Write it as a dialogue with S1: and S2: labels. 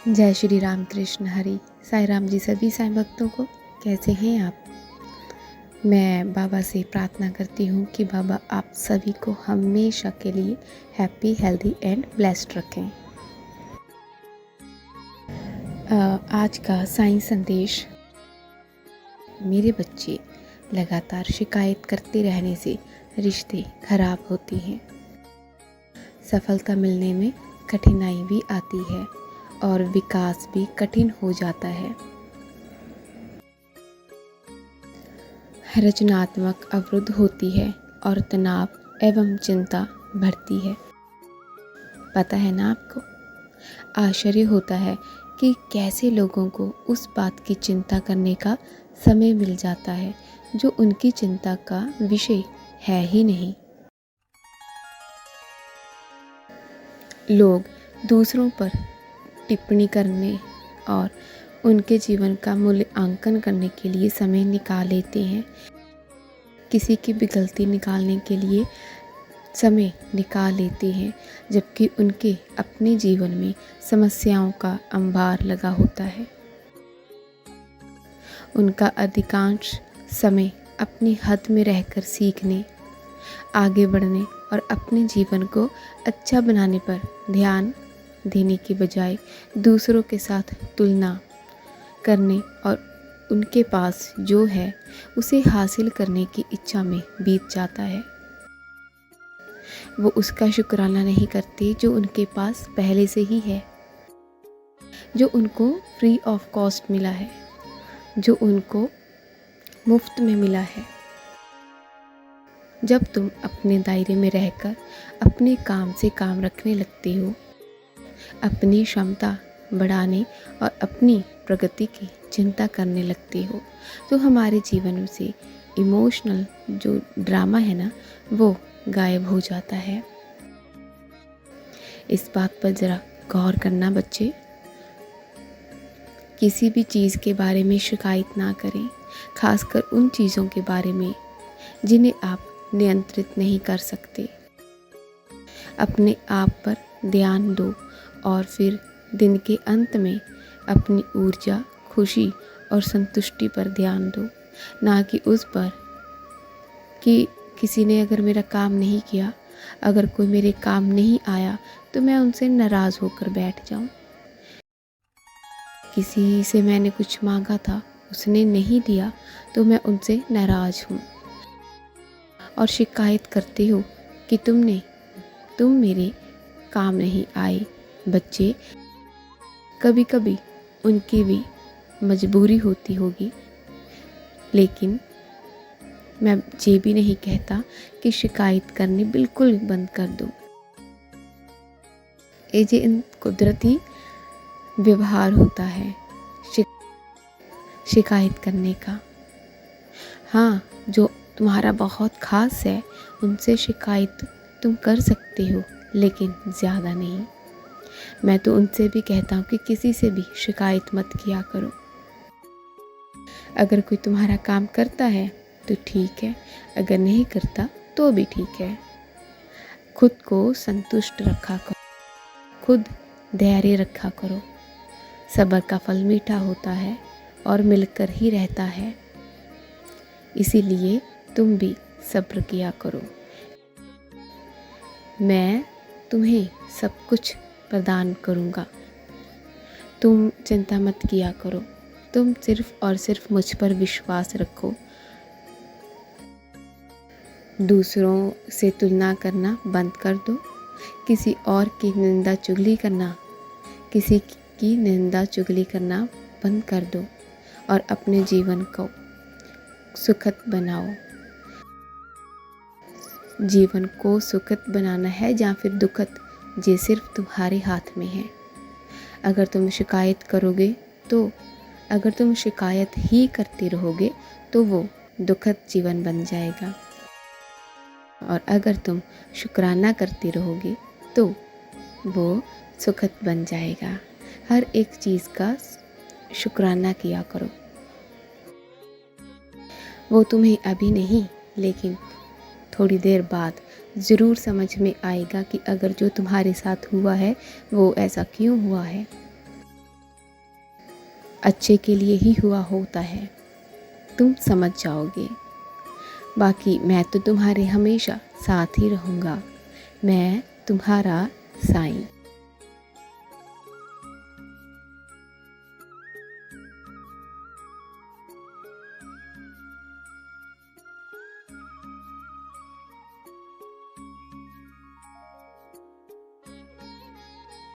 S1: जय श्री राम कृष्ण हरि। साईं राम जी सभी साईं भक्तों को कैसे हैं आप। मैं बाबा से प्रार्थना करती हूँ कि बाबा आप सभी को हमेशा के लिए हैप्पी, हेल्दी एंड ब्लेस्ड रखें। आज का साईं संदेश। मेरे बच्चे लगातार शिकायत करते रहने से रिश्ते खराब होते हैं। सफलता मिलने में कठिनाई भी आती है और विकास भी कठिन हो जाता है। रचनात्मक अवरुद्ध होती है और तनाव एवं चिंता बढ़ती है। पता है ना आपको, आश्चर्य होता है कि कैसे लोगों को उस बात की चिंता करने का समय मिल जाता है जो उनकी चिंता का विषय है ही नहीं। लोग दूसरों पर टिप्पणी करने और उनके जीवन का मूल्यांकन करने के लिए समय निकाल लेते हैं। किसी की भी गलती निकालने के लिए समय निकाल लेते हैं, जबकि उनके अपने जीवन में समस्याओं का अंबार लगा होता है। उनका अधिकांश समय अपनी हद में रहकर सीखने, आगे बढ़ने और अपने जीवन को अच्छा बनाने पर ध्यान देने के बजाय दूसरों के साथ तुलना करने और उनके पास जो है उसे हासिल करने की इच्छा में बीत जाता है। वो उसका शुक्राना नहीं करते जो उनके पास पहले से ही है, जो उनको फ्री ऑफ कॉस्ट मिला है, जो उनको मुफ्त में मिला है। जब तुम अपने दायरे में रहकर अपने काम से काम रखने लगते हो, अपनी क्षमता बढ़ाने और अपनी प्रगति की चिंता करने लगते हो, तो हमारे जीवन से इमोशनल जो ड्रामा है ना, वो गायब हो जाता है। इस बात पर ज़रा गौर करना बच्चे। किसी भी चीज़ के बारे में शिकायत ना करें, खासकर उन चीज़ों के बारे में जिन्हें आप नियंत्रित नहीं कर सकते। अपने आप पर ध्यान दो और फिर दिन के अंत में अपनी ऊर्जा, खुशी और संतुष्टि पर ध्यान दो, ना कि उस पर कि किसी ने अगर मेरा काम नहीं किया, अगर कोई मेरे काम नहीं आया तो मैं उनसे नाराज़ होकर बैठ जाऊं। किसी से मैंने कुछ मांगा था, उसने नहीं दिया तो मैं उनसे नाराज़ हूँ और शिकायत करते हो कि तुम मेरे काम नहीं आए। बच्चे, कभी कभी उनकी भी मजबूरी होती होगी, लेकिन मैं ये भी नहीं कहता कि शिकायत करनी बिल्कुल बंद कर दो। ये इन कुदरती व्यवहार होता है शिकायत करने का। हाँ, जो तुम्हारा बहुत खास है उनसे शिकायत तुम कर सकते हो, लेकिन ज़्यादा नहीं। मैं तो उनसे भी कहता हूँ कि किसी से भी शिकायत मत किया करो। अगर कोई तुम्हारा काम करता है तो ठीक है, अगर नहीं करता तो भी ठीक है। खुद को संतुष्ट रखा करो, खुद धैर्य रखा करो। सब्र का फल मीठा होता है और मिलकर ही रहता है, इसीलिए तुम भी सब्र किया करो। मैं तुम्हें सब कुछ प्रदान करूँगा, तुम चिंता मत किया करो। तुम सिर्फ और सिर्फ मुझ पर विश्वास रखो। दूसरों से तुलना करना बंद कर दो। किसी और की निंदा चुगली करना बंद कर दो और अपने जीवन को सुखद बनाओ। जीवन को सुखद बनाना है या फिर दुखद, ये सिर्फ तुम्हारे हाथ में है। अगर तुम शिकायत ही करते रहोगे तो वो दुखद जीवन बन जाएगा, और अगर तुम शुक्राना करते रहोगे तो वो सुखद बन जाएगा। हर एक चीज़ का शुक्राना किया करो। वो तुम्हें अभी नहीं, लेकिन थोड़ी देर बाद ज़रूर समझ में आएगा कि अगर जो तुम्हारे साथ हुआ है वो ऐसा क्यों हुआ है। अच्छे के लिए ही हुआ होता है, तुम समझ जाओगे। बाकी मैं तो तुम्हारे हमेशा साथ ही रहूँगा। मैं तुम्हारा साईं।